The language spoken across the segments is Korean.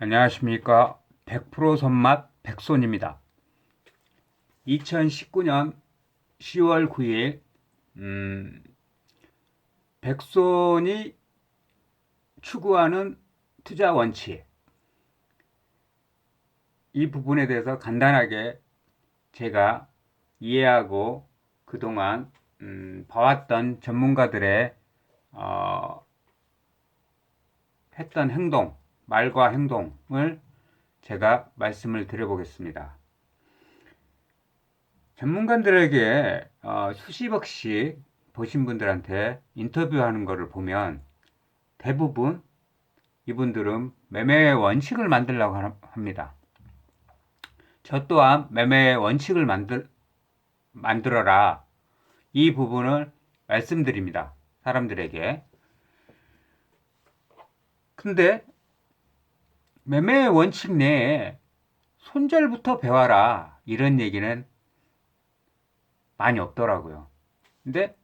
안녕하십니까. 100% 손맛 백손입니다. 2019년 10월 9일 백손이 추구하는 투자 원칙, 이 부분에 대해서 간단하게 제가 이해하고 그동안 봐왔던 전문가들의 했던 행동, 말과 행동을 제가 말씀을 드려보겠습니다. 전문가들에게 수십억씩 보신 분들한테 인터뷰하는 것을 보면 대부분 이분들은 매매의 원칙을 만들려고 합니다. 저 또한 매매의 원칙을 만들어라, 이 부분을 말씀드립니다. 사람들에게. 근데 매매의 원칙 내에 손절부터 배워라, 이런 얘기는 많이 없더라고요. 근데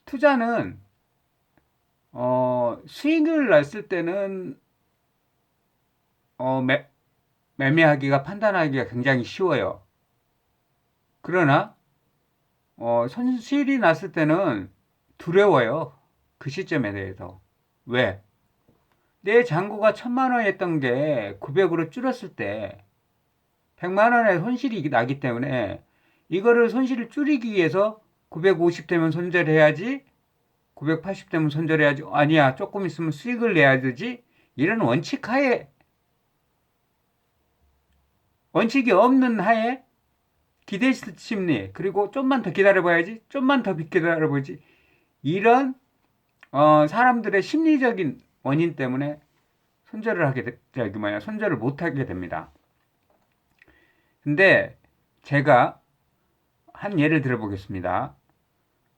투자는 수익을 났을 때는 매매하기가, 판단하기가 굉장히 쉬워요. 그러나 손실이 났을 때는 두려워요. 그 시점에 대해서. 왜? 내 잔고가 1,000만원이었던 게 900으로 줄었을 때 100만원의 손실이 나기 때문에 이거를 손실을 줄이기 위해서 950 되면 손절해야지, 980 되면 손절해야지, 아니야 조금 있으면 수익을 내야 되지, 이런 원칙이 없는 하에 기대 심리, 그리고 좀만 더 기다려봐야지, 좀만 더 기다려봐야지, 이런 사람들의 심리적인 원인 때문에 손절을 못하게 됩니다. 근데 제가 한 예를 들어보겠습니다.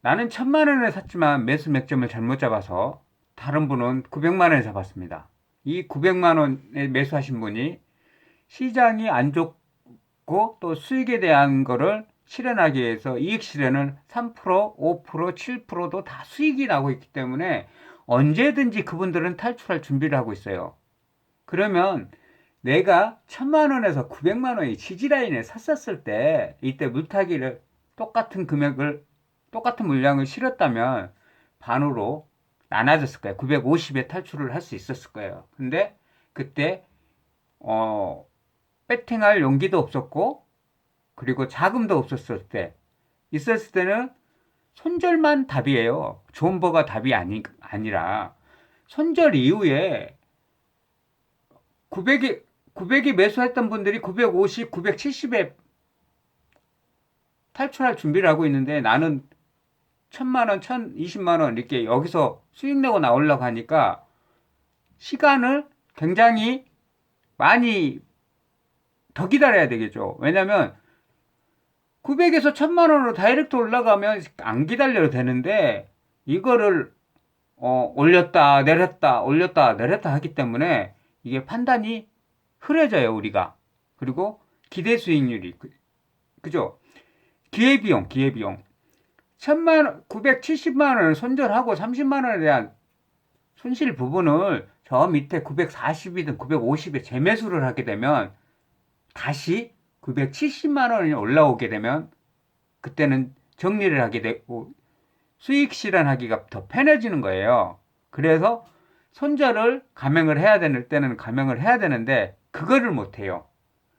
나는 1,000만원에 샀지만 매수 맥점을 잘못 잡아서 다른 분은 900만원에 잡았습니다. 이 900만원에 매수하신 분이 시장이 안 좋고 또 수익에 대한 거를 실현하기 위해서 이익 실현을 3%, 5%, 7%도 다 수익이 나고 있기 때문에 언제든지 그분들은 탈출할 준비를 하고 있어요. 그러면 내가 1,000만원에서 900만원이 지지라인에 샀었을 때, 이때 물타기를 똑같은 물량을 실었다면 반으로 나눠졌을 거예요. 950에 탈출을 할 수 있었을 거예요. 근데 그때 배팅할 용기도 없었고, 그리고 자금도 있었을 때는 손절만 답이에요. 존버가 답이 아니라 손절 이후에 900이 매수했던 분들이 950, 970에 탈출할 준비를 하고 있는데, 나는 1,000만원, 1,020만원 이렇게 여기서 수익 내고 나오려고 하니까 시간을 굉장히 많이 더 기다려야 되겠죠. 왜냐면 900에서 1,000만원으로 다이렉트 올라가면 안 기다려도 되는데, 이거를 올렸다 내렸다 올렸다 내렸다 하기 때문에 이게 판단이 흐려져요, 우리가. 그리고 기대 수익률이, 그죠? 기회비용 970만원을 손절하고 30만원에 대한 손실 부분을 저 밑에 940이든 950에 재매수를 하게 되면 다시 970만원이 올라오게 되면 그때는 정리를 하게 되고 수익 실현하기가 더 편해지는 거예요. 그래서 손절을 감행을 해야 되는 때는 감행을 해야 되는데 그거를 못해요.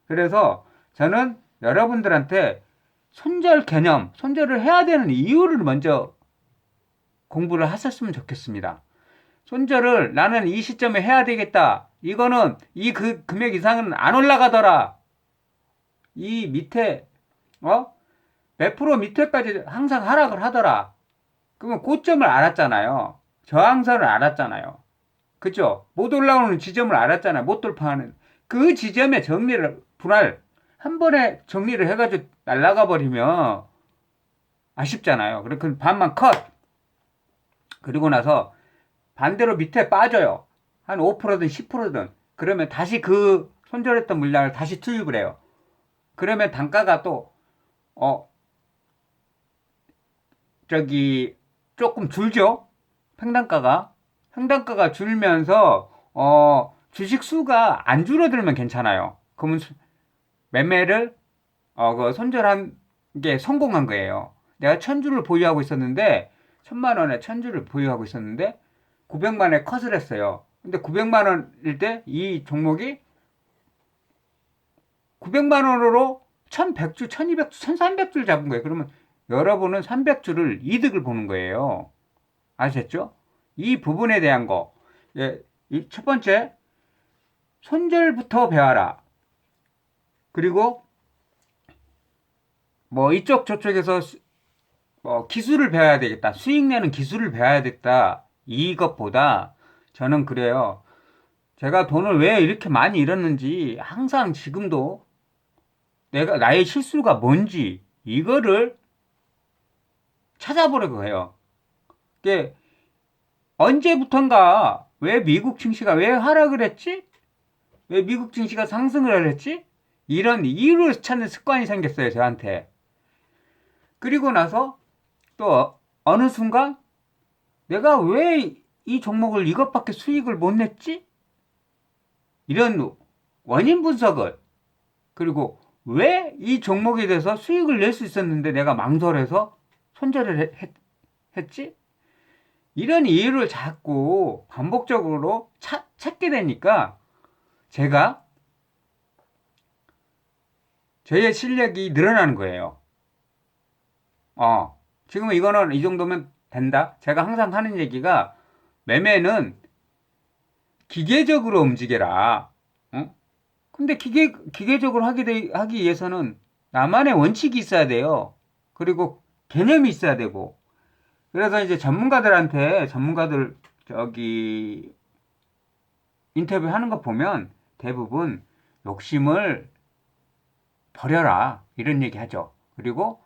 그래서 저는 여러분들한테 손절 개념, 손절을 해야 되는 이유를 먼저 공부를 하셨으면 좋겠습니다. 손절을 나는 이 시점에 해야 되겠다, 이거는 그 금액 이상은 안 올라가더라, 이 밑에 몇 프로 밑에까지 항상 하락을 하더라, 그러면 고점을 알았잖아요. 저항선을 알았잖아요. 그죠? 못 올라오는 지점을 알았잖아요. 못 돌파하는 그 지점에 분할 한 번에 정리를 해가지고 날아가 버리면 아쉽잖아요. 그렇게 반만 컷. 그리고 나서 반대로 밑에 빠져요. 한 5%든 10%든. 그러면 다시 그 손절했던 물량을 다시 투입을 해요. 그러면 단가가 또 조금 줄죠. 횡단가가 줄면서 주식 수가 안 줄어들면 괜찮아요. 그러면 매매를 그 손절한 게 성공한 거예요. 내가 1000주를 보유하고 있었는데 1000만 원에 1000주를 보유하고 있었는데 900만 원에 컷을 했어요. 근데 900만 원일 때 이 종목이 900만 원으로 1100주, 1200주, 1300주를 잡은 거예요. 그러면 여러분은 300주를 이득을 보는 거예요. 아셨죠? 이 부분에 대한 거. 예, 첫 번째, 손절부터 배워라. 그리고 뭐 이쪽 저쪽에서 기술을 배워야 되겠다. 수익 내는 기술을 배워야 되겠다. 이것보다 저는 그래요. 제가 돈을 왜 이렇게 많이 잃었는지 항상 지금도 나의 실수가 뭔지 이거를 찾아보려고 해요. 이게 언제부턴가 왜 미국 증시가 왜 하락을 했지? 왜 미국 증시가 상승을 했지? 이런 이유를 찾는 습관이 생겼어요, 저한테. 그리고 나서 또 어느 순간 내가 왜 이 종목을 이것밖에 수익을 못 냈지? 이런 원인 분석을, 그리고 왜 이 종목에 대해서 수익을 낼 수 있었는데 내가 망설여서 손절을 했지? 이런 이유를 자꾸 반복적으로 찾게 되니까 제가 저의 실력이 늘어나는 거예요. 지금 이거는 이 정도면 된다. 제가 항상 하는 얘기가 매매는 기계적으로 움직여라. 근데 기계적으로 하기 위해서는 나만의 원칙이 있어야 돼요. 그리고 개념이 있어야 되고. 그래서 이제 전문가들 저기 인터뷰 하는 거 보면 대부분 욕심을 버려라. 이런 얘기 하죠. 그리고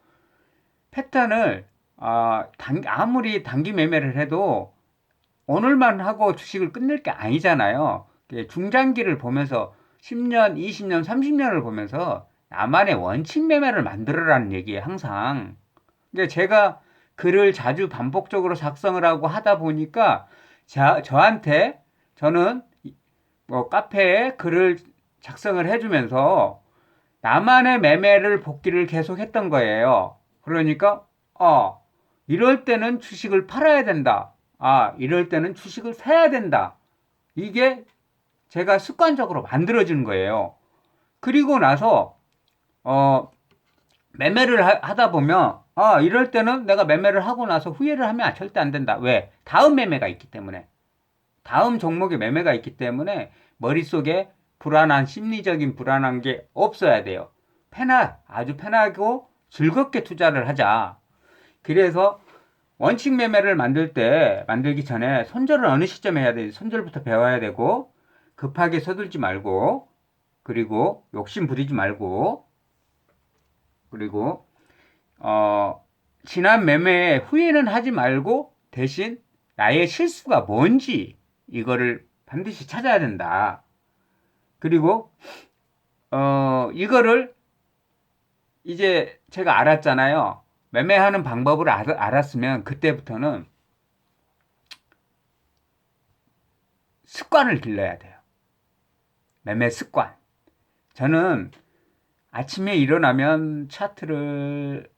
패턴을 아무리 단기 매매를 해도 오늘만 하고 주식을 끝낼 게 아니잖아요. 중장기를 보면서 10년, 20년, 30년을 보면서 나만의 원칙 매매를 만들어라는 얘기예요, 항상. 근데 제가 글을 자주 반복적으로 작성을 하고 하다 보니까 저는 뭐 카페에 글을 작성을 해주면서 나만의 매매를 복귀를 계속 했던 거예요. 그러니까 이럴 때는 주식을 팔아야 된다. 이럴 때는 주식을 사야 된다. 이게 제가 습관적으로 만들어지는 거예요. 그리고 나서 매매를 하다 보면 이럴 때는 내가 매매를 하고 나서 후회를 하면 절대 안 된다. 왜? 다음 매매가 있기 때문에. 다음 종목에 매매가 있기 때문에 머릿속에 심리적인 불안한 게 없어야 돼요. 아주 편하고 즐겁게 투자를 하자. 그래서 원칙 매매를 만들기 전에 손절을 어느 시점에 해야 되지? 손절부터 배워야 되고, 급하게 서둘지 말고, 그리고 욕심 부리지 말고, 그리고, 지난 매매에 후회는 하지 말고, 대신 나의 실수가 뭔지, 이거를 반드시 찾아야 된다. 그리고, 이거를 이제 제가 알았잖아요. 매매하는 방법을 알았으면 그때부터는 습관을 길러야 돼요. 매매 습관. 저는 아침에 일어나면 차트를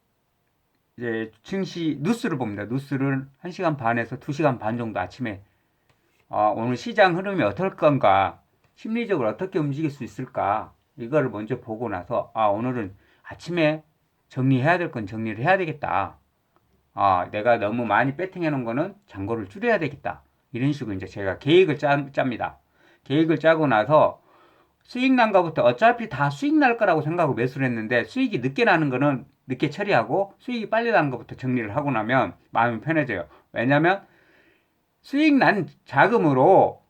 이제 증시 뉴스를 봅니다. 뉴스를 1시간 반에서 2시간 반 정도 아침에 오늘 시장 흐름이 어떨 건가, 심리적으로 어떻게 움직일 수 있을까, 이거를 먼저 보고 나서 오늘은 아침에 정리해야 될 건 정리를 해야 되겠다. 내가 너무 많이 배팅해 놓은 거는 잔고를 줄여야 되겠다. 이런 식으로 이제 제가 계획을 짭니다. 계획을 짜고 나서 수익 난 거부터 어차피 다 수익 날 거라고 생각하고 매수를 했는데, 수익이 늦게 나는 거는 늦게 처리하고 수익이 빨리 나는 것부터 정리를 하고 나면 마음이 편해져요. 왜냐면 수익 난 자금으로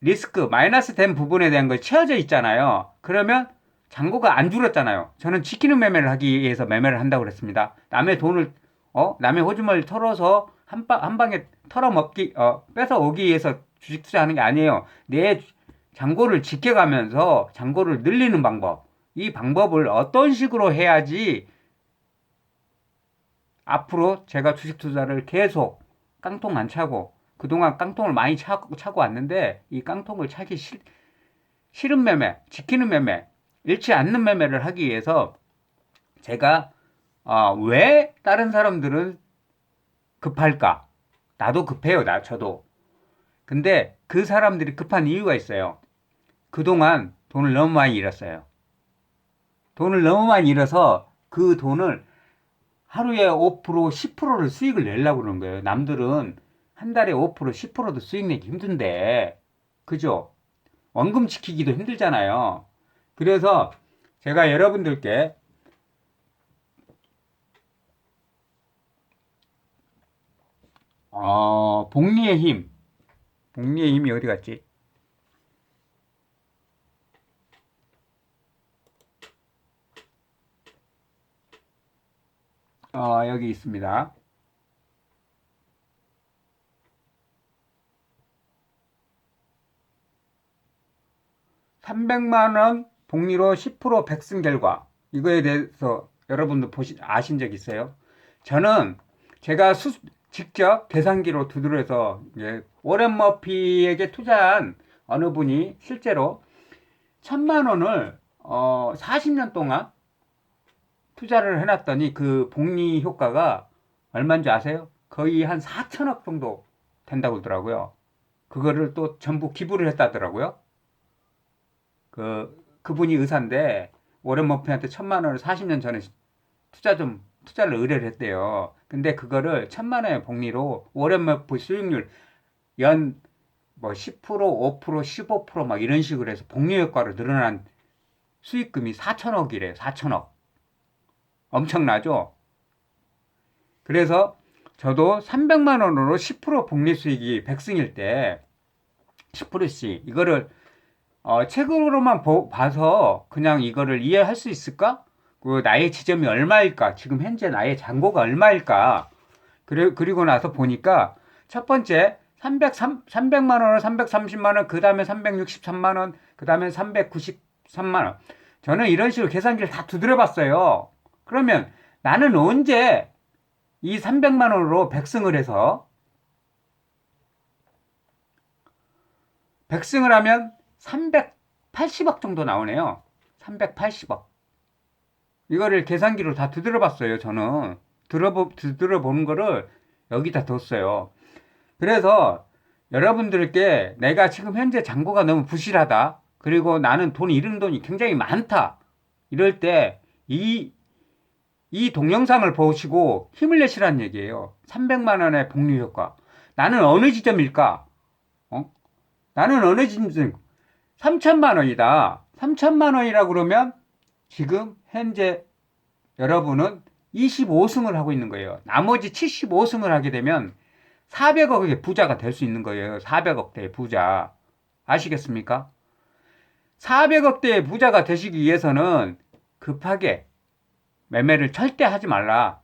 리스크 마이너스 된 부분에 대한 걸 채워져 있잖아요. 그러면 잔고가 안 줄었잖아요. 저는 지키는 매매를 하기 위해서 매매를 한다고 그랬습니다. 남의 호주머니를 털어서 한 방에 뺏어 오기 위해서 주식 투자하는 게 아니에요. 내 잔고를 지켜가면서 잔고를 늘리는 방법. 이 방법을 어떤 식으로 해야지 앞으로 제가 주식 투자를 계속 깡통 안 차고, 그동안 깡통을 많이 차고 왔는데 이 깡통을 차기 실은 매매, 지키는 매매, 잃지 않는 매매를 하기 위해서 제가 왜 다른 사람들은 급할까? 나도 급해요, 저도. 근데 그 사람들이 급한 이유가 있어요. 그동안 돈을 너무 많이 잃었어요. 돈을 너무 많이 잃어서 그 돈을 하루에 5%, 10%를 수익을 내려고 그러는 거예요. 남들은 한 달에 5%, 10%도 수익 내기 힘든데, 그죠? 원금 지키기도 힘들잖아요. 그래서 제가 여러분들께 복리의 힘, 복리의 힘이 어디 갔지? 여기 있습니다. 300만 원 복리로 10% 백승 결과. 이거에 대해서 여러분도 아신 적 있어요? 저는 제가 직접 계산기로 두드려서 워렌 머피에게 투자한 어느 분이 실제로 1000만 원을 40년 동안 투자를 해놨더니 그 복리 효과가 얼마인지 아세요? 거의 한 4천억 정도 된다고 그러더라고요. 그거를 또 전부 기부를 했다더라고요. 그분이 의사인데 워렌 머피한테 1000만 원을 40년 전에 투자를 의뢰를 했대요. 근데 그거를 1000만 원의 복리로 워렌 머피 수익률 연 뭐 10%, 5%, 15%막 이런 식으로 해서 복리 효과로 늘어난 수익금이 4천억이래요. 4천억. 엄청나죠? 그래서 저도 300만 원으로 10% 복리 수익이 100승일 때 10%씩 이거를 책으로만 봐서 그냥 이거를 이해할 수 있을까? 그 나의 지점이 얼마일까? 지금 현재 나의 잔고가 얼마일까? 그리고 나서 보니까 첫 번째 300만 원을 330만 원, 그 다음에 363만 원, 그 다음에 393만 원. 저는 이런 식으로 계산기를 다 두드려 봤어요. 그러면 나는 언제 이 300만 원으로 백승을 해서 백승을 하면 380억 정도 나오네요. 380억. 이거를 계산기로 다 두드려 봤어요, 저는. 두드려 보는 거를 여기다 뒀어요. 그래서 여러분들께 내가 지금 현재 잔고가 너무 부실하다. 그리고 나는 잃은 돈이 굉장히 많다. 이럴 때 이 동영상을 보시고 힘을 내시라는 얘기예요. 300만 원의 복리 효과. 나는 어느 지점일까? 나는 어느 지점? 3천만 원이다. 3천만 원이라 그러면 지금 현재 여러분은 25승을 하고 있는 거예요. 나머지 75승을 하게 되면 400억의 부자가 될 수 있는 거예요. 400억대의 부자. 아시겠습니까? 400억대의 부자가 되시기 위해서는 급하게 매매를 절대 하지 말라.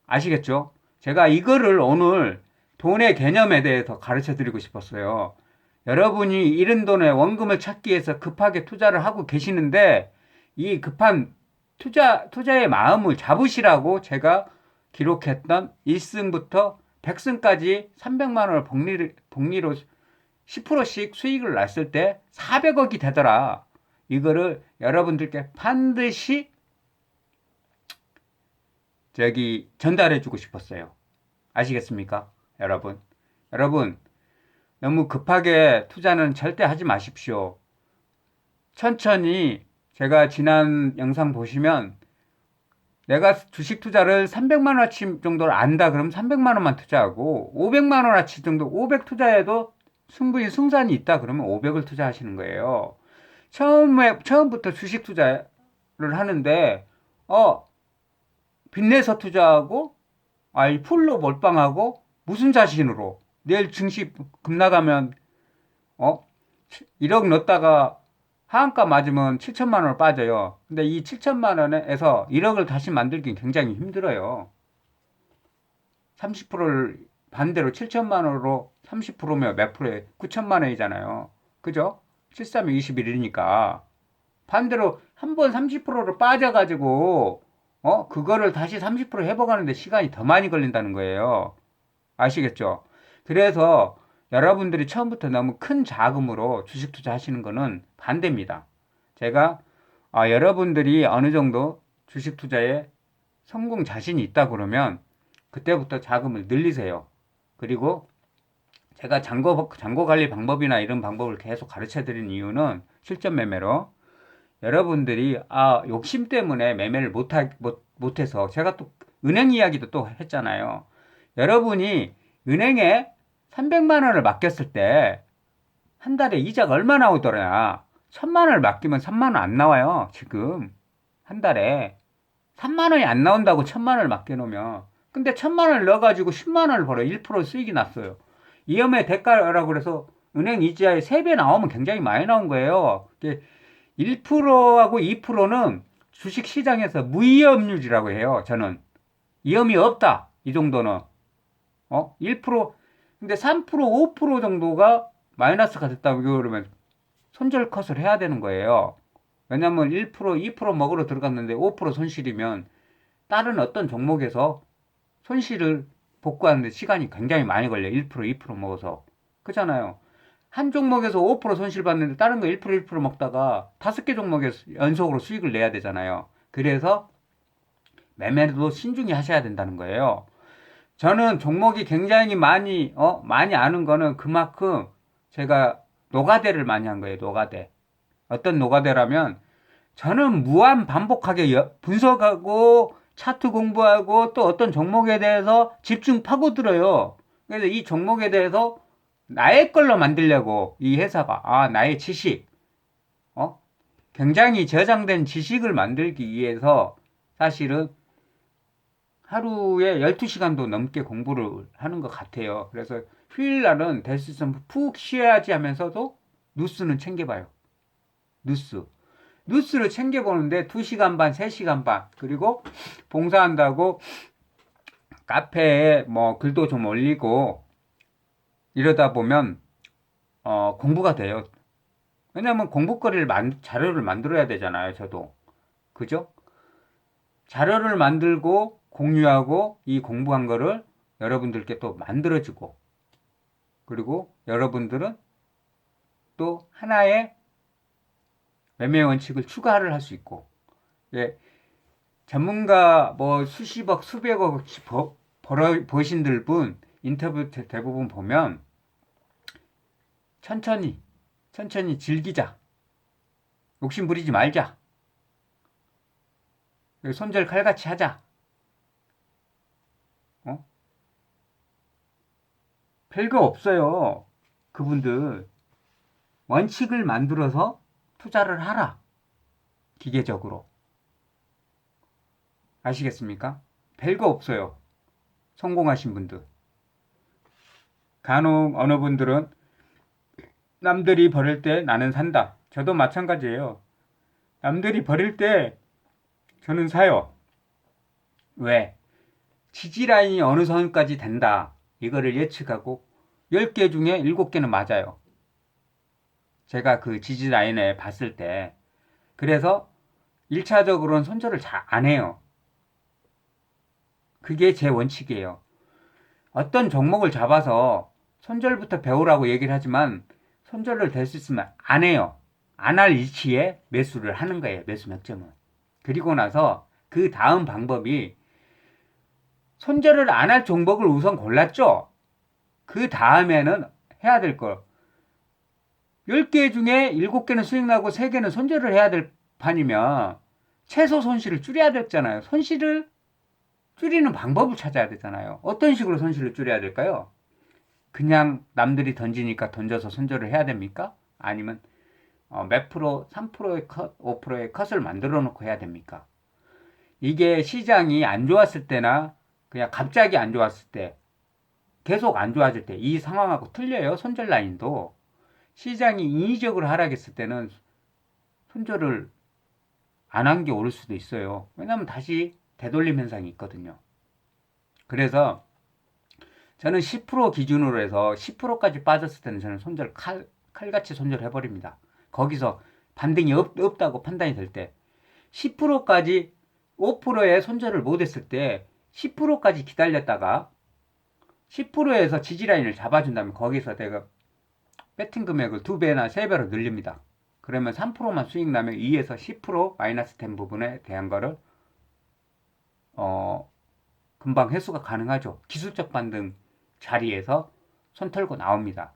아시겠죠? 제가 이거를 오늘 돈의 개념에 대해서 가르쳐 드리고 싶었어요. 여러분이 잃은 돈의 원금을 찾기 위해서 급하게 투자를 하고 계시는데 이 급한 투자의 마음을 잡으시라고 제가 기록했던 1승부터 100승까지 300만 원을 복리로 10%씩 수익을 났을 때 400억이 되더라. 이거를 여러분들께 반드시 전달해 주고 싶었어요. 아시겠습니까? 여러분. 너무 급하게 투자는 절대 하지 마십시오. 천천히 제가 지난 영상 보시면 내가 주식 투자를 300만 원어치 정도를 안다 그러면 300만 원만 투자하고 500만 원어치 정도 500 투자해도 충분히 승산이 있다 그러면 500을 투자하시는 거예요. 처음부터 주식 투자를 하는데 빚내서 투자하고 풀로 몰빵하고 무슨 자신으로 내일 증시 급나가면 1억 넣었다가 하한가 맞으면 7천만 원을 빠져요. 근데 이 7천만 원에서 1억을 다시 만들기 굉장히 힘들어요. 30%를 반대로 7천만 원으로 30%면 몇 프로에 9천만 원이잖아요. 그죠? 7, 3, 21이니까. 반대로 한 번 30%로 빠져가지고 그거를 다시 30% 회복하는데 시간이 더 많이 걸린다는 거예요. 아시겠죠? 그래서 여러분들이 처음부터 너무 큰 자금으로 주식 투자하시는 거는 반대입니다. 제가 여러분들이 어느 정도 주식 투자에 성공 자신이 있다 그러면 그때부터 자금을 늘리세요. 그리고 제가 잔고 관리 방법이나 이런 방법을 계속 가르쳐 드리는 이유는 실전 매매로 여러분들이 욕심 때문에 매매를 못해서 제가 또 은행 이야기도 또 했잖아요. 여러분이 은행에 300만 원을 맡겼을 때 한 달에 이자가 얼마 나오더라? 1000만 원을 맡기면 3만 원 안 나와요. 지금 한 달에 3만 원이 안 나온다고 1000만 원을 맡겨놓으면, 근데 1000만 원을 넣어가지고 10만 원을 벌어 1% 수익이 났어요. 위험의 대가라고 그래서 은행 이자의 3배 나오면 굉장히 많이 나온 거예요. 1%하고 2%는 주식 시장에서 무위험률이라고 해요. 저는 위험이 없다, 이 정도는. 1%, 근데 3%, 5% 정도가 마이너스가 됐다고 그러면 손절 컷을 해야 되는 거예요. 왜냐면 1%, 2% 먹으러 들어갔는데 5% 손실이면 다른 어떤 종목에서 손실을 복구하는데 시간이 굉장히 많이 걸려요. 1%, 2% 먹어서. 그렇잖아요. 한 종목에서 5% 손실 봤는데 다른 거 1%, 1% 먹다가 5개 종목에서 연속으로 수익을 내야 되잖아요. 그래서 매매도 신중히 하셔야 된다는 거예요. 저는 종목이 굉장히 많이 아는 거는 그만큼 제가 노가대를 많이 한 거예요. 노가대. 어떤 노가대라면 저는 무한 반복하게 분석하고 차트 공부하고 또 어떤 종목에 대해서 집중 파고들어요. 그래서 이 종목에 대해서 나의 걸로 만들려고 이 회사가 나의 지식, 굉장히 저장된 지식을 만들기 위해서 사실은 하루에 12시간도 넘게 공부를 하는 것 같아요. 그래서 휴일날은 될 수 있으면 푹 쉬어야지 하면서도 뉴스는 챙겨봐요. 뉴스를 챙겨보는데 2시간 반, 3시간 반, 그리고 봉사한다고 카페에 뭐 글도 좀 올리고 이러다 보면 공부가 돼요. 왜냐면 공부거리를 자료를 만들어야 되잖아요. 저도. 그죠? 자료를 만들고 공유하고 이 공부한 거를 여러분들께 또 만들어주고, 그리고 여러분들은 또 하나의 매매 원칙을 추가를 할 수 있고, 예, 전문가 뭐 수십억, 수백억씩 버신들 분 인터뷰 대부분 보면 천천히 즐기자, 욕심 부리지 말자, 손절 칼같이 하자. 별거 없어요. 그분들 원칙을 만들어서 투자를 하라. 기계적으로. 아시겠습니까? 별거 없어요. 성공하신 분들. 간혹 어느 분들은 남들이 버릴 때 나는 산다. 저도 마찬가지예요. 남들이 버릴 때 저는 사요. 왜? 지지라인이 어느 선까지 된다. 이거를 예측하고 10개 중에 7개는 맞아요. 제가 그 지지라인에 봤을 때. 그래서 1차적으로는 손절을 잘 안 해요. 그게 제 원칙이에요. 어떤 종목을 잡아서 손절부터 배우라고 얘기를 하지만 손절을 될 수 있으면 안 해요. 안 할 위치에 매수를 하는 거예요. 매수 맥점은. 그리고 나서 그 다음 방법이 손절을 안 할 종목을 우선 골랐죠. 그 다음에는 해야 될 거. 10개 중에 7개는 수익 나고 3개는 손절을 해야 될 판이면 최소 손실을 줄여야 되잖아요. 손실을 줄이는 방법을 찾아야 되잖아요. 어떤 식으로 손실을 줄여야 될까요? 그냥 남들이 던지니까 던져서 손절을 해야 됩니까? 아니면 몇 프로, 3%의 컷, 5%의 컷을 만들어 놓고 해야 됩니까? 이게 시장이 안 좋았을 때나 그냥 갑자기 안 좋았을 때, 계속 안 좋아질 때 이 상황하고 틀려요. 손절 라인도. 시장이 인위적으로 하락했을 때는 손절을 안 한 게 옳을 수도 있어요. 왜냐하면 다시 되돌림 현상이 있거든요. 그래서 저는 10% 기준으로 해서 10%까지 빠졌을 때는 저는 손절 칼같이 손절해버립니다. 거기서 반등이 없다고 판단이 될 때 10%까지 5%의 손절을 못했을 때 10%까지 기다렸다가 10%에서 지지라인을 잡아준다면 거기서 내가 배팅 금액을 2배나 3배로 늘립니다. 그러면 3%만 수익 나면 2에서 10% 마이너스 된 부분에 대한 거를 금방 회수가 가능하죠. 기술적 반등 자리에서 손 털고 나옵니다.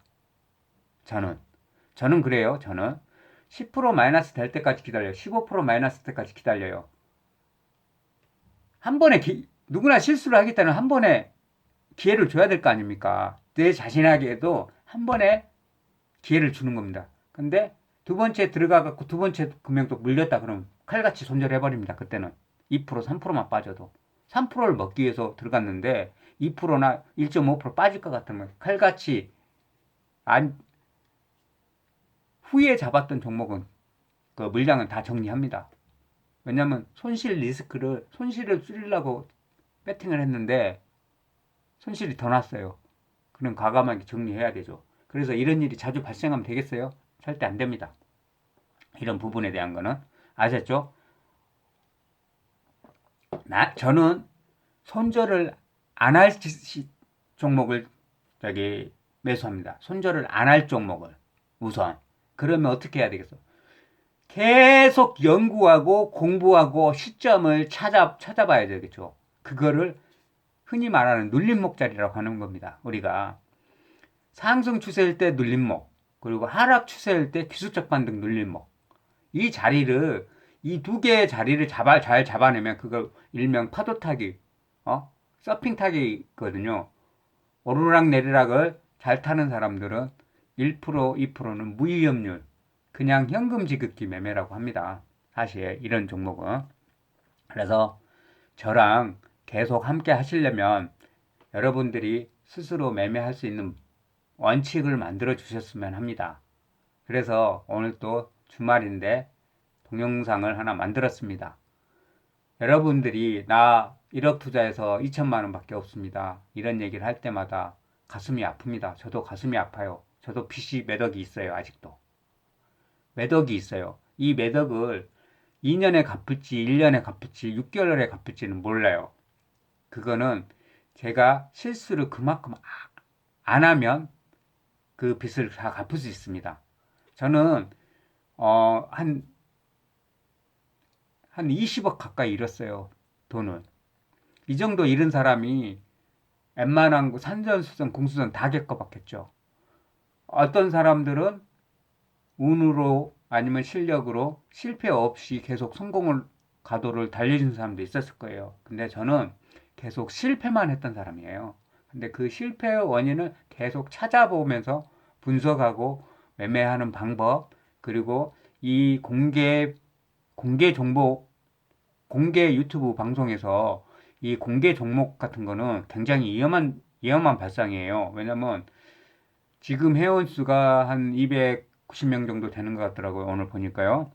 저는 그래요. 저는 10% 마이너스 될 때까지 기다려요. 15% 마이너스 때까지 기다려요. 한 번에 누구나 실수를 하겠다는 한 번에 기회를 줘야 될 거 아닙니까? 내 자신에게도 한 번에 기회를 주는 겁니다. 근데 두 번째 들어가갖고 두 번째 금액도 물렸다 그러면 칼같이 손절해버립니다. 그때는 2% 3%만 빠져도 3%를 먹기 위해서 들어갔는데 2%나 1.5% 빠질 것 같으면 칼같이 후에 잡았던 종목은 그 물량은 다 정리합니다. 왜냐면 손실을 줄이려고 배팅을 했는데 손실이 더 났어요. 그럼 과감하게 정리해야 되죠. 그래서 이런 일이 자주 발생하면 되겠어요? 절대 안 됩니다. 이런 부분에 대한 거는 아셨죠? 저는 손절을 안 할 종목을 매수합니다. 손절을 안 할 종목을 우선. 그러면 어떻게 해야 되겠어? 계속 연구하고 공부하고 시점을 찾아봐야 되겠죠. 그거를 흔히 말하는 눌림목자리라고 하는 겁니다. 우리가 상승 추세일 때 눌림목, 그리고 하락 추세일 때 기술적 반등 눌림목. 이 자리를, 이 두 개의 자리를 잘 잡아내면 그걸 일명 파도 타기, 서핑 타기거든요. 오르락 내리락을 잘 타는 사람들은 1%, 2%는 무위험률, 그냥 현금 지급기 매매라고 합니다. 사실 이런 종목은. 그래서 저랑 계속 함께 하시려면 여러분들이 스스로 매매할 수 있는 원칙을 만들어 주셨으면 합니다. 그래서 오늘 또 주말인데 동영상을 하나 만들었습니다. 여러분들이 나 1억 투자해서 2천만 원밖에 없습니다. 이런 얘기를 할 때마다 가슴이 아픕니다. 저도 가슴이 아파요. 저도 빚이 몇 억이 있어요. 아직도. 몇 억이 있어요. 이 몇 억을 2년에 갚을지 1년에 갚을지 6개월에 갚을지는 몰라요. 그거는 제가 실수를 그만큼 안 하면 그 빚을 다 갚을 수 있습니다. 저는 한 20억 가까이 잃었어요. 돈을. 이 정도 잃은 사람이 웬만한 거 산전수전 공수전 다 겪어봤겠죠. 어떤 사람들은 운으로 아니면 실력으로 실패 없이 계속 성공을 가도를 달려준 사람도 있었을 거예요. 근데 저는 계속 실패만 했던 사람이에요. 근데 그 실패의 원인을 계속 찾아보면서 분석하고 매매하는 방법, 그리고 이 공개 종목, 공개 유튜브 방송에서 이 공개 종목 같은 거는 굉장히 위험한 발상이에요. 왜냐면 지금 회원수가 한 290명 정도 되는 것 같더라고요. 오늘 보니까요.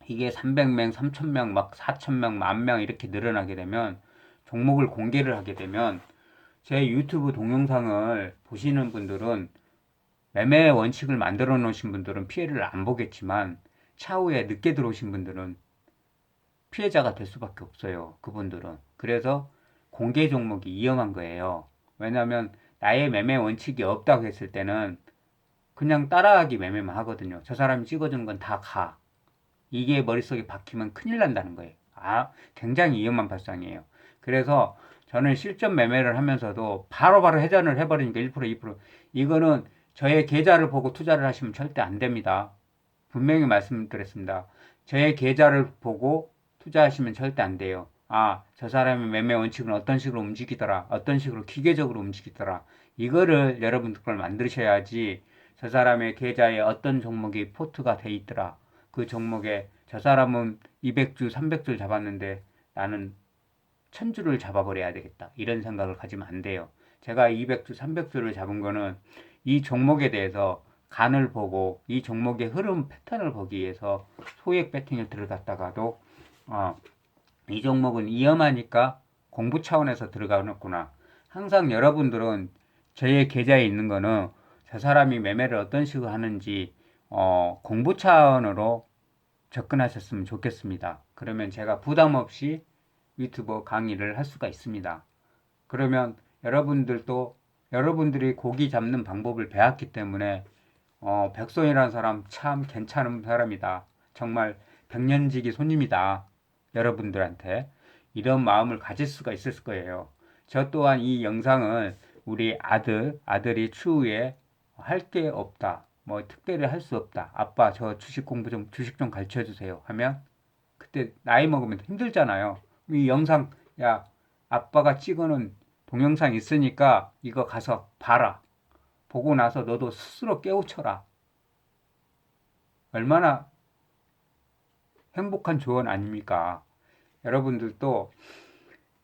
이게 300명, 3,000명, 막 4,000명, 10,000명 이렇게 늘어나게 되면 종목을 공개를 하게 되면 제 유튜브 동영상을 보시는 분들은 매매 원칙을 만들어 놓으신 분들은 피해를 안 보겠지만 차후에 늦게 들어오신 분들은 피해자가 될 수밖에 없어요. 그분들은. 그래서 공개 종목이 위험한 거예요. 왜냐하면 나의 매매 원칙이 없다고 했을 때는 그냥 따라하기 매매만 하거든요. 저 사람이 찍어주는 건 다 가. 이게 머릿속에 박히면 큰일 난다는 거예요. 굉장히 위험한 발상이에요. 그래서 저는 실전 매매를 하면서도 바로바로 회전을 해버리니까 1%, 2%. 이거는 저의 계좌를 보고 투자를 하시면 절대 안 됩니다. 분명히 말씀드렸습니다. 저의 계좌를 보고 투자하시면 절대 안 돼요. 저 사람의 매매 원칙은 어떤 식으로 움직이더라. 어떤 식으로 기계적으로 움직이더라. 이거를 여러분들 걸 만드셔야지 저 사람의 계좌에 어떤 종목이 포트가 돼 있더라. 그 종목에 저 사람은 200주, 300주를 잡았는데 나는 1000주를 잡아버려야 되겠다. 이런 생각을 가지면 안 돼요. 제가 200주, 300주를 잡은 거는 이 종목에 대해서 간을 보고 이 종목의 흐름 패턴을 보기 위해서 소액 배팅을 들어갔다가도 이 종목은 위험하니까 공부 차원에서 들어가는구나. 항상 여러분들은 저의 계좌에 있는 거는 저 사람이 매매를 어떤 식으로 하는지 공부 차원으로 접근하셨으면 좋겠습니다. 그러면 제가 부담 없이 유튜버 강의를 할 수가 있습니다. 그러면 여러분들도 여러분들이 고기 잡는 방법을 배웠기 때문에 백손이라는 사람 참 괜찮은 사람이다. 정말 백년지기 손님이다. 여러분들한테 이런 마음을 가질 수가 있을 거예요. 저 또한 이 영상을 우리 아들이 추후에 할 게 없다. 뭐 특별히 할 수 없다. 아빠 저 주식 좀 가르쳐 주세요. 하면 그때 나이 먹으면 힘들잖아요. 이 영상 야 아빠가 찍어놓은 동영상 있으니까 이거 가서 봐라. 보고 나서 너도 스스로 깨우쳐라. 얼마나 행복한 조언 아닙니까? 여러분들도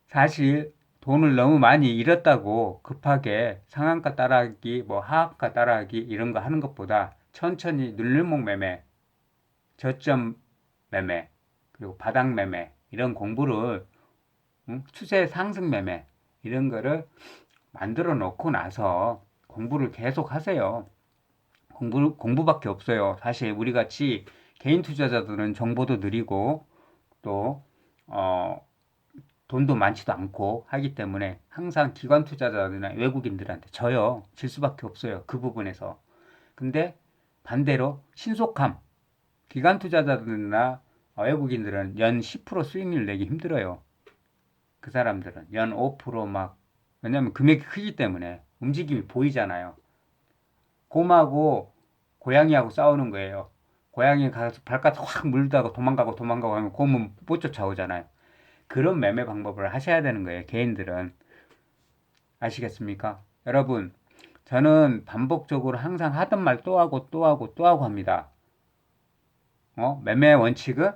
사실 돈을 너무 많이 잃었다고 급하게 상한가 따라하기, 뭐 하한가 따라하기 이런 거 하는 것보다 천천히 눌림목 매매, 저점 매매, 그리고 바닥 매매 이런 공부를 추세 상승 매매 이런 거를 만들어 놓고 나서 공부를 계속 하세요. 공부밖에 없어요. 사실 우리 같이 개인 투자자들은 정보도 느리고 또 돈도 많지도 않고 하기 때문에 항상 기관 투자자들이나 외국인들한테 져요. 질 수밖에 없어요. 그 부분에서. 근데 반대로 신속함. 기관 투자자들이나 외국인들은 연 10% 수익률 내기 힘들어요. 그 사람들은 연 5% 왜냐면 금액이 크기 때문에 움직임이 보이잖아요. 곰하고 고양이하고 싸우는 거예요. 고양이 가서 발가락 확 물다가 도망가고 하면 곰은 못 쫓아오잖아요. 그런 매매 방법을 하셔야 되는 거예요. 개인들은. 아시겠습니까? 여러분, 저는 반복적으로 항상 하던 말 또 하고 합니다. 매매 원칙은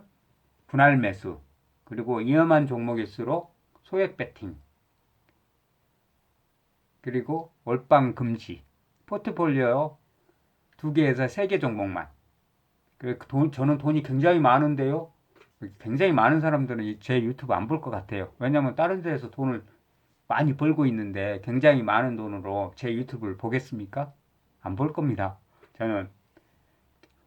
분할 매수, 그리고 위험한 종목일수록 소액 배팅, 그리고 월방 금지, 포트폴리오 2개에서 3개 종목만. 저는 돈이 굉장히 많은데요. 굉장히 많은 사람들은 제 유튜브 안 볼 것 같아요. 왜냐면 다른 데에서 돈을 많이 벌고 있는데 굉장히 많은 돈으로 제 유튜브를 보겠습니까? 안 볼 겁니다. 저는.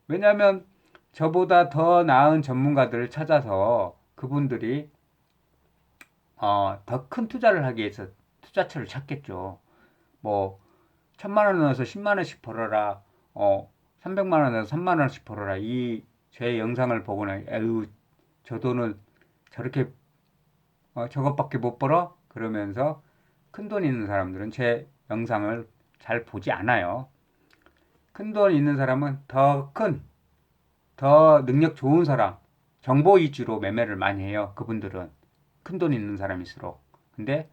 왜냐면 저보다 더 나은 전문가들을 찾아서 그분들이 더 큰 투자를 하기 위해서 투자처를 찾겠죠. 뭐 1,000만 원 넣어서 10만 원씩 벌어라. 300만 원 넣어서 3만 원씩 벌어라. 이 제 영상을 보고는 에휴 저 돈을 저렇게 저것밖에 못 벌어? 그러면서 큰 돈 있는 사람들은 제 영상을 잘 보지 않아요. 큰 돈 있는 사람은 더 능력 좋은 사람, 정보 위주로 매매를 많이 해요. 그분들은 큰 돈 있는 사람일수록. 근데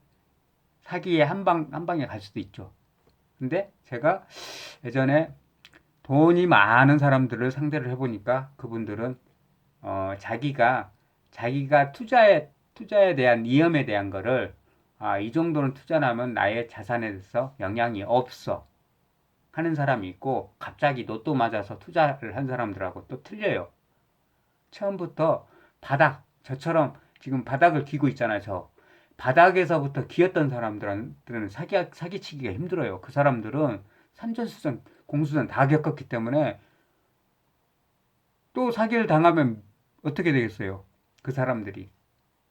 사기에 한 방에 갈 수도 있죠. 근데 제가 예전에 돈이 많은 사람들을 상대를 해보니까 그분들은 자기가 투자에 대한 위험에 대한 거를 이 정도는 투자하면 나의 자산에 대해서 영향이 없어 하는 사람이 있고 갑자기 로또 맞아서 투자를 한 사람들하고 또 틀려요. 처음부터 저처럼 지금 바닥을 기고 있잖아요. 저 바닥에서부터 기었던 사람들은 사기치기가 힘들어요. 그 사람들은 산전수전 공수전 다 겪었기 때문에 또 사기를 당하면 어떻게 되겠어요? 그 사람들이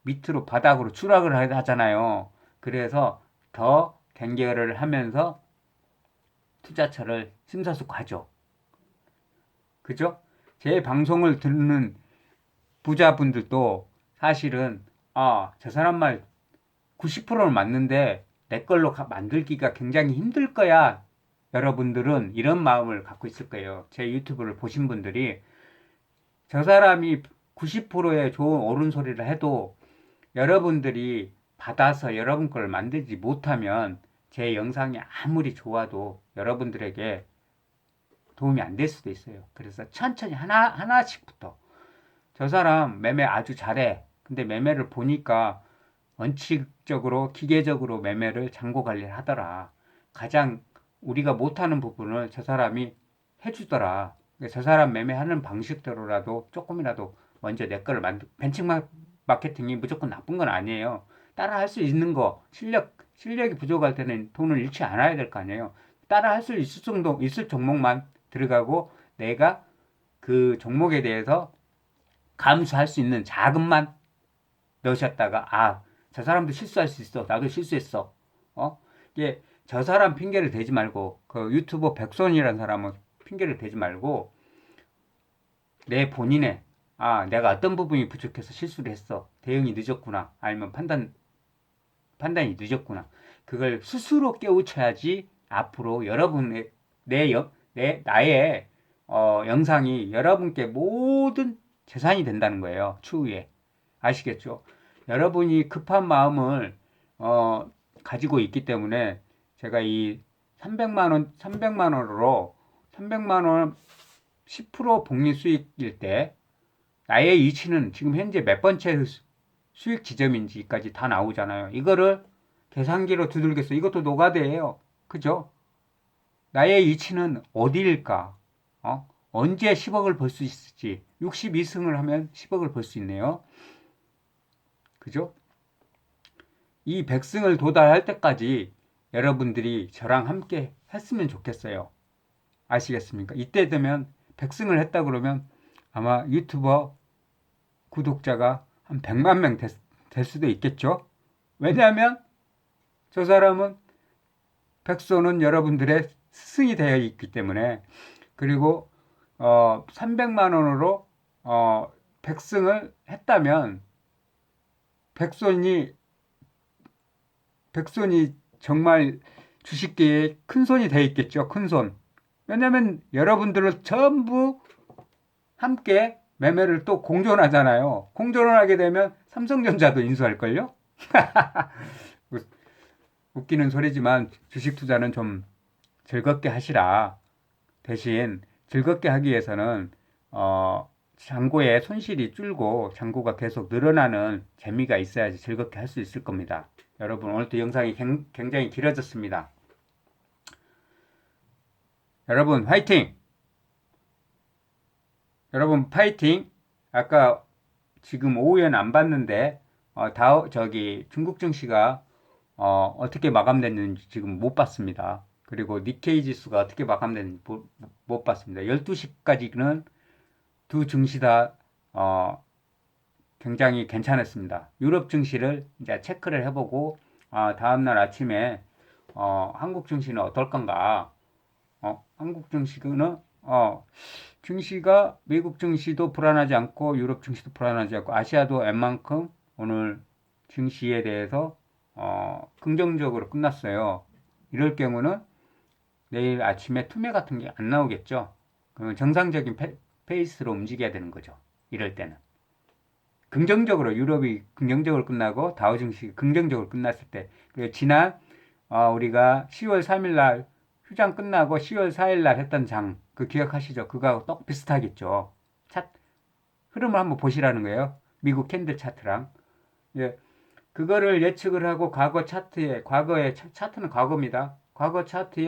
밑으로 바닥으로 추락을 하잖아요. 그래서 더 경계를 하면서 투자처를 심사숙고하죠. 그죠? 제 방송을 듣는 부자분들도 사실은 저 사람 말 90%는 맞는데 내 걸로 만들기가 굉장히 힘들 거야. 여러분들은 이런 마음을 갖고 있을 거예요. 제 유튜브를 보신 분들이 저 사람이 90%의 좋은 옳은 소리를 해도 여러분들이 받아서 여러분 걸 만들지 못하면 제 영상이 아무리 좋아도 여러분들에게 도움이 안 될 수도 있어요. 그래서 천천히 하나씩부터 저 사람 매매 아주 잘해. 근데 매매를 보니까 원칙적으로 기계적으로 매매를 잔고 관리를 하더라. 가장 우리가 못하는 부분을 저 사람이 해주더라. 저 사람 매매하는 방식대로라도 조금이라도 먼저 내 거를 벤치마케팅이 무조건 나쁜 건 아니에요. 따라 할 수 있는 거, 실력이 부족할 때는 돈을 잃지 않아야 될 거 아니에요. 따라 할 수 있을 종목만 들어가고 내가 그 종목에 대해서 감수할 수 있는 자금만 넣으셨다가 저 사람도 실수할 수 있어. 나도 실수했어. 이게 저 사람 핑계를 대지 말고 그 유튜버 백손이라는 사람은 핑계를 대지 말고 내 본인의 내가 어떤 부분이 부족해서 실수를 했어. 대응이 늦었구나. 아니면 판단이 늦었구나. 그걸 스스로 깨우쳐야지 앞으로 여러분의 나의 영상이 여러분께 모든 재산이 된다는 거예요. 추후에. 아시겠죠? 여러분이 급한 마음을 가지고 있기 때문에 제가 이 300만 원으로 300만 원 10% 복리 수익일 때 나의 이치는 지금 현재 몇 번째 수익 지점인지까지 다 나오잖아요. 이거를 계산기로 두들겨서 이것도 노가다예요. 그죠? 나의 이치는 어디일까? 언제 10억을 벌 수 있을지 62승을 하면 10억을 벌 수 있네요. 그죠? 이 100승을 도달할 때까지 여러분들이 저랑 함께 했으면 좋겠어요. 아시겠습니까? 이때 되면 100승을 했다 그러면 아마 유튜버 구독자가 한 100만 명 될 수도 있겠죠? 왜냐하면 저 사람은 백손은 여러분들의 스승이 되어 있기 때문에. 그리고 300만 원으로 100승을 했다면 백손이 정말 주식계에 큰 손이 되어 있겠죠. 큰 손. 왜냐하면 여러분들을 전부 함께 매매를 또 공존하잖아요. 공존을 하게 되면 삼성전자도 인수할걸요? 웃기는 소리지만 주식 투자는 좀 즐겁게 하시라. 대신 즐겁게 하기 위해서는 잔고의 손실이 줄고 잔고가 계속 늘어나는 재미가 있어야지 즐겁게 할 수 있을 겁니다. 여러분, 오늘도 영상이 굉장히 길어졌습니다. 여러분 화이팅! 여러분 파이팅! 아까 지금 오후에는 안 봤는데 중국 증시가 어떻게 마감됐는지 지금 못 봤습니다. 그리고 니케이 지수가 어떻게 마감됐는지 못 봤습니다. 12시까지는 두 증시 다 굉장히 괜찮았습니다. 유럽 증시를 이제 체크를 해보고 다음날 아침에 한국 증시는 어떨 건가? 한국 증시는 증시가 미국 증시도 불안하지 않고 유럽 증시도 불안하지 않고 아시아도 웬만큼 오늘 증시에 대해서 긍정적으로 끝났어요. 이럴 경우는 내일 아침에 투매 같은 게 안 나오겠죠. 그러면 정상적인 페이스로 움직여야 되는 거죠. 이럴 때는 긍정적으로 유럽이 긍정적으로 끝나고 다우 증시 긍정적으로 끝났을 때. 지난 우리가 10월 3일 날 휴장 끝나고 10월 4일 날 했던 장, 그 기억하시죠? 그거하고 똑 비슷하겠죠. 흐름을 한번 보시라는 거예요. 미국 캔들 차트랑. 예, 그거를 예측을 하고 과거의 차트는 과거입니다. 과거 차트에